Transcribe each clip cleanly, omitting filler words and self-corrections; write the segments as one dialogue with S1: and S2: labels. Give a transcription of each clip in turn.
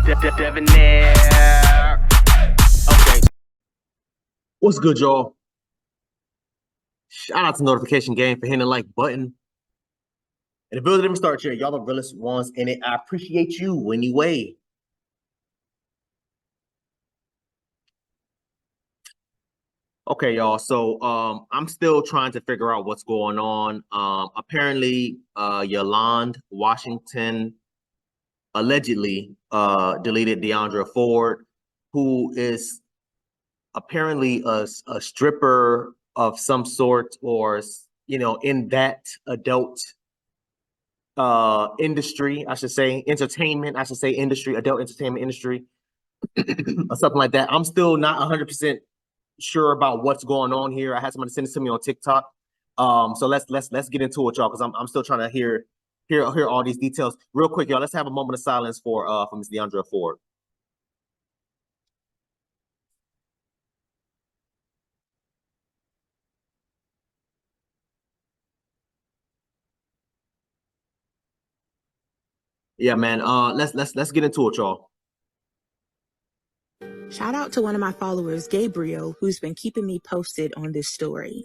S1: Debonair. Okay.
S2: What's good, y'all? Shout out to Notification Game for hitting the like button. And the building didn't start here. Y'all the realest ones in it. I appreciate you anyway. Okay, y'all. So I'm still trying to figure out what's going on. Apparently, Yoland, Washington, allegedly deleted Deaundra Ford, who is apparently a stripper of some sort, or in that adult industry, I should say, entertainment, I should say industry, adult entertainment industry, or something like that. I'm still not 100% sure about what's going on here. I had somebody send it to me on TikTok. So let's get into it, y'all, because I'm still trying to hear all these details. Real quick, y'all, let's have a moment of silence for Ms. Deaundra Ford. Yeah, man. Let's get into it, y'all.
S3: Shout out to one of my followers, Gabriel, who's been keeping me posted on this story.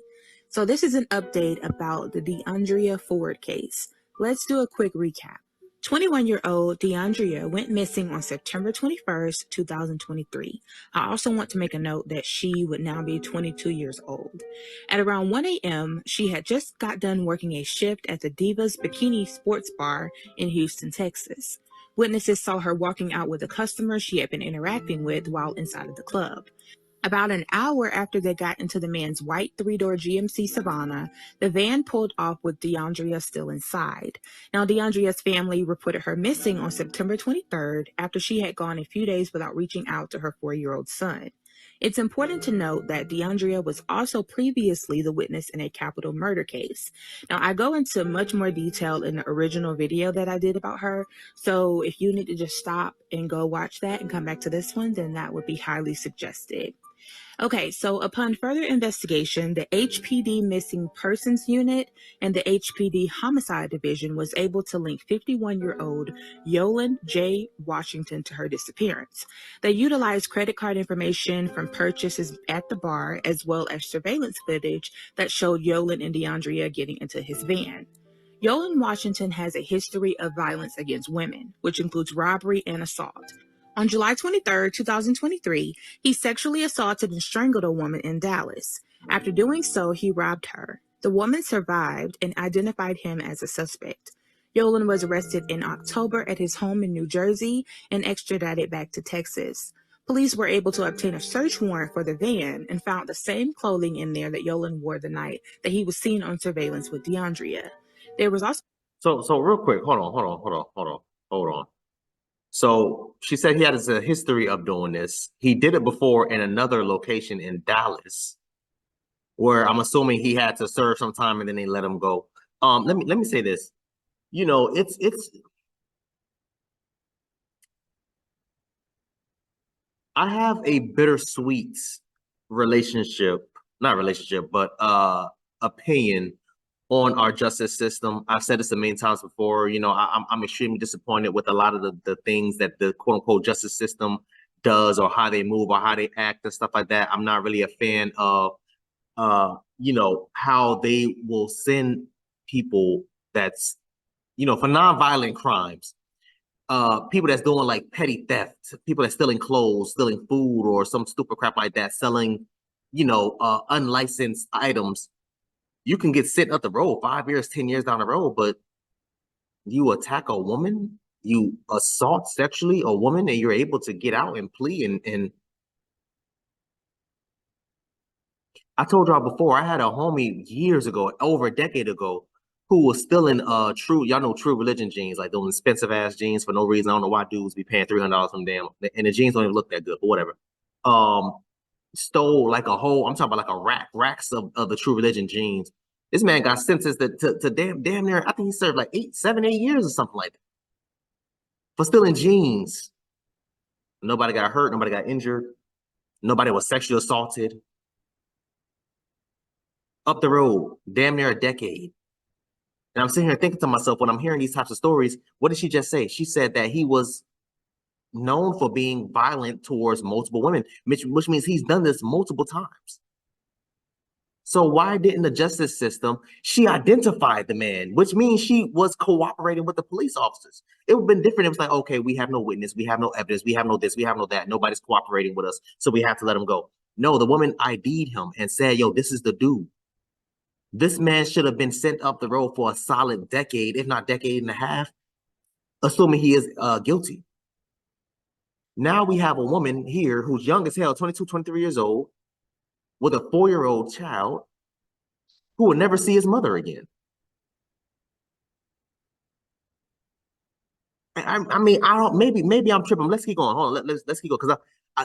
S3: So this is an update about the Deaundra Ford case. Let's do a quick recap. 21-year-old Deaundra went missing on September 21st, 2023. I also want to make a note that she would now be 22 years old. At around 1 a.m., she had just got done working a shift at the Divas Bikini Sports Bar in Houston, Texas. Witnesses saw her walking out with a customer she had been interacting with while inside of the club. About an hour after they got into the man's white three-door GMC Savannah, the van pulled off with Deaundra still inside. Now, Deaundra's family reported her missing on September 23rd after she had gone a few days without reaching out to her 4-year-old son. It's important to note that Deaundra was also previously the witness in a capital murder case. Now, I go into much more detail in the original video that I did about her, so if you need to just stop and go watch that and come back to this one, then that would be highly suggested. Okay, so upon further investigation, the HPD Missing Persons Unit and the HPD Homicide Division was able to link 51-year-old Yoland J. Washington to her disappearance. They utilized credit card information from purchases at the bar, as well as surveillance footage that showed Yoland and Deaundra getting into his van. Yoland Washington has a history of violence against women, which includes robbery and assault. On July 23, 2023, he sexually assaulted and strangled a woman in Dallas. After doing so, he robbed her. The woman survived and identified him as a suspect. Yoland was arrested in October at his home in New Jersey and extradited back to Texas. Police were able to obtain a search warrant for the van and found the same clothing in there that Yoland wore the night that he was seen on surveillance with Deaundra. There was also...
S2: So real quick, hold on. So she said he has a history of doing this. He did it before in another location in Dallas, where I'm assuming he had to serve some time and then they let him go. Let me say this. It's I have a bittersweet opinion on our justice system. I've said this a million times before. I'm extremely disappointed with a lot of the things that the quote unquote justice system does, or how they move, or how they act and stuff like that. I'm not really a fan of how they will send people that's for nonviolent crimes. People that's doing like petty theft, people that's stealing clothes, stealing food, or some stupid crap like that, selling unlicensed items. You can get sent up the road 5 years, 10 years down the road, but you attack a woman, you assault sexually a woman, and you're able to get out and plea. And I told y'all before, I had a homie years ago, over a decade ago, who was stealing True Religion jeans, like those expensive ass jeans for no reason. I don't know why dudes be paying $300 from them, and the jeans don't even look that good, but whatever. Stole like I'm talking about like racks of the True Religion jeans. This man got sentenced to damn near, I think he served like 8 years or something like that for stealing jeans. Nobody got hurt, nobody got injured, nobody was sexually assaulted. Up the road, damn near a decade. And I'm sitting here thinking to myself, when I'm hearing these types of stories, what did she just say? She said that he was known for being violent towards multiple women, which means he's done this multiple times. So why didn't the justice system, she identified the man, which means she was cooperating with the police officers. It would have been different. It was like, okay, we have no witness, we have no evidence, we have no this, we have no that. Nobody's cooperating with us, so we have to let him go. No, the woman ID'd him and said, yo, this is the dude. This man should have been sent up the road for a solid decade, if not decade and a half, assuming he is guilty. Now we have a woman here who's young as hell, 22, 23 years old, with a 4-year-old child who will never see his mother again. I mean, I don't, maybe I'm tripping. Let's keep going. Hold on, let's keep going. Because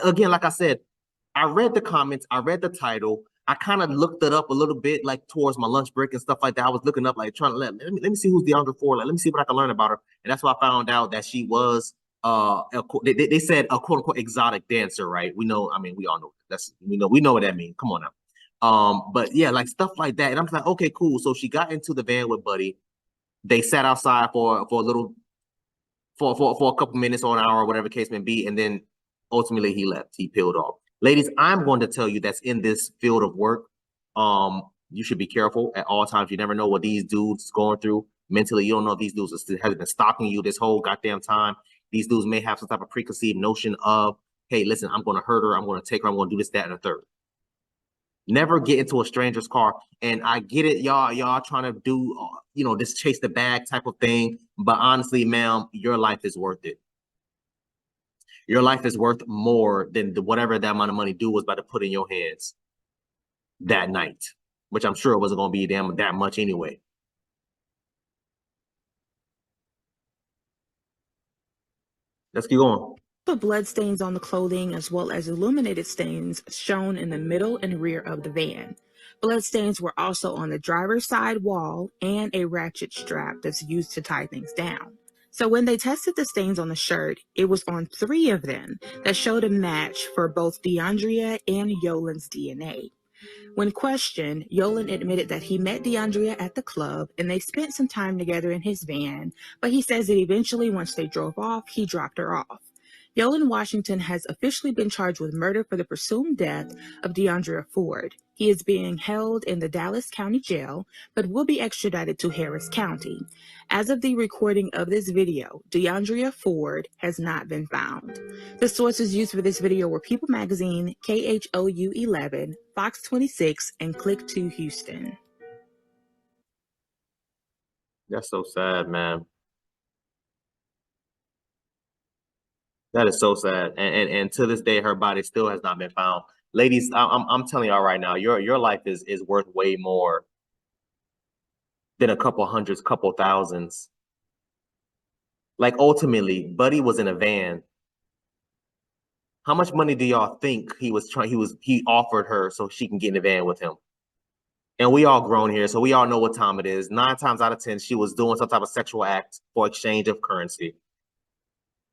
S2: again, like I said, I read the comments, I read the title, I kind of looked it up a little bit, like towards my lunch break and stuff like that. I was looking up, like trying to let me see who's Deaundra Ford. Like, let me see what I can learn about her. And that's why I found out that she was they said a quote unquote exotic dancer, right? We know, I mean, we all know that's we know what that means. Come on now. But yeah, like stuff like that. And I'm like, okay, cool. So she got into the van with Buddy. They sat outside for a little for a couple minutes or an hour, or whatever the case may be, and then ultimately he left. He peeled off. Ladies, I'm going to tell you that's in this field of work. You should be careful at all times. You never know what these dudes going through mentally. You don't know if these dudes have been stalking you this whole goddamn time. These dudes may have some type of preconceived notion of, hey, listen, I'm going to hurt her. I'm going to take her. I'm going to do this, that, and the third. Never get into a stranger's car. And I get it, y'all trying to do, this chase the bag type of thing. But honestly, ma'am, your life is worth it. Your life is worth more than whatever that amount of money was about to put in your hands that night, which I'm sure it wasn't going to be that much anyway. Let's keep going.
S3: The blood stains on the clothing as well as illuminated stains shown in the middle and rear of the van. Blood stains were also on the driver's side wall and a ratchet strap that's used to tie things down. So when they tested the stains on the shirt, it was on 3 of them that showed a match for both Deaundra and Yoland's DNA. When questioned, Yoland admitted that he met Deaundra at the club and they spent some time together in his van, but he says that eventually once they drove off, he dropped her off. Yoland Washington has officially been charged with murder for the presumed death of Deaundra Ford. He is being held in the Dallas County Jail, but will be extradited to Harris County. As of the recording of this video, Deaundra Ford has not been found. The sources used for this video were People Magazine, KHOU 11, Fox 26, and Click 2 Houston.
S2: That's so sad, man. That is so sad, and to this day, her body still has not been found. Ladies, I'm telling y'all right now, your life is worth way more than a couple hundreds, couple thousands. Like ultimately, Buddy was in a van. How much money do y'all think he offered her so she can get in the van with him? And we all grown here, so we all know what time it is. 9 times out of 10, she was doing some type of sexual act for exchange of currency.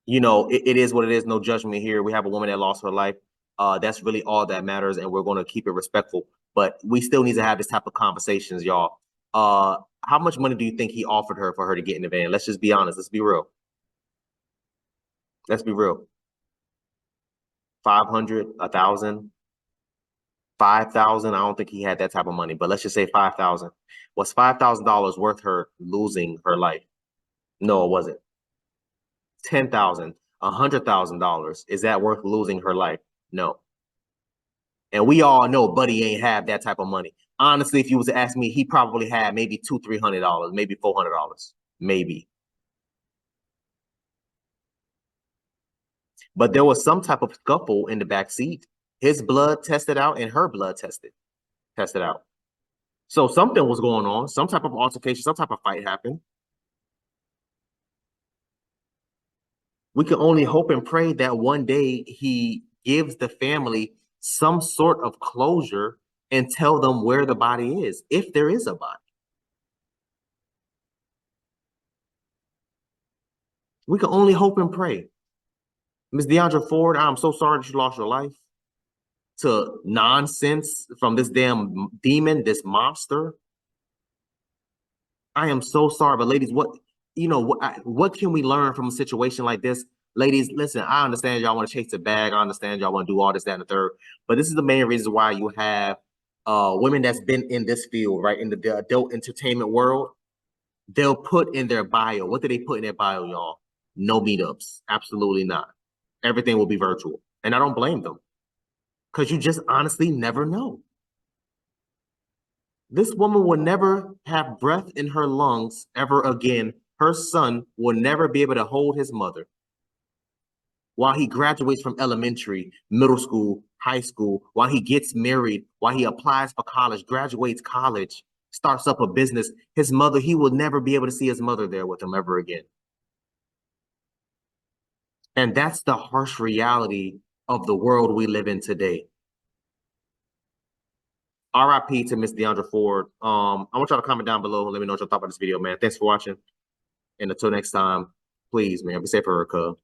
S2: It is what it is. No judgment here. We have a woman that lost her life. That's really all that matters, and we're going to keep it respectful. But we still need to have this type of conversations, y'all. How much money do you think he offered her for her to get in the van? Let's just be honest. Let's be real. Let's be real. 500, 1,000, 5,000. I don't think he had that type of money, but let's just say 5,000. Was $5,000 worth her losing her life? No, it wasn't. 10,000, $100,000. Is that worth losing her life? No. And we all know Buddy ain't have that type of money. Honestly, if you was to ask me, he probably had maybe $200-300, maybe $400, maybe. But there was some type of scuffle in the back seat. His blood tested out and her blood tested out. So something was going on. Some type of altercation, some type of fight happened. We can only hope and pray that one day he gives the family some sort of closure and tell them where the body is, if there is a body. We can only hope and pray. Ms. Deaundra Ford, I'm so sorry that you lost your life to nonsense from this damn demon, this monster. I am so sorry, but ladies, what can we learn from a situation like this? Ladies, listen, I understand y'all want to chase the bag. I understand y'all want to do all this, that, and the third. But this is the main reason why you have women that's been in this field, right, in the adult entertainment world. They'll put in their bio. What do they put in their bio, y'all? No meetups. Absolutely not. Everything will be virtual. And I don't blame them. Because you just honestly never know. This woman will never have breath in her lungs ever again. Her son will never be able to hold his mother while he graduates from elementary, middle school, high school, while he gets married, while he applies for college, graduates college, starts up a business. His mother, he will never be able to see his mother there with him ever again. And that's the harsh reality of the world we live in today. RIP to Miss Deaundra Ford. I want y'all to comment down below and let me know what y'all thought about this video, man. Thanks for watching. And until next time, please, man, be safe for her, cuz.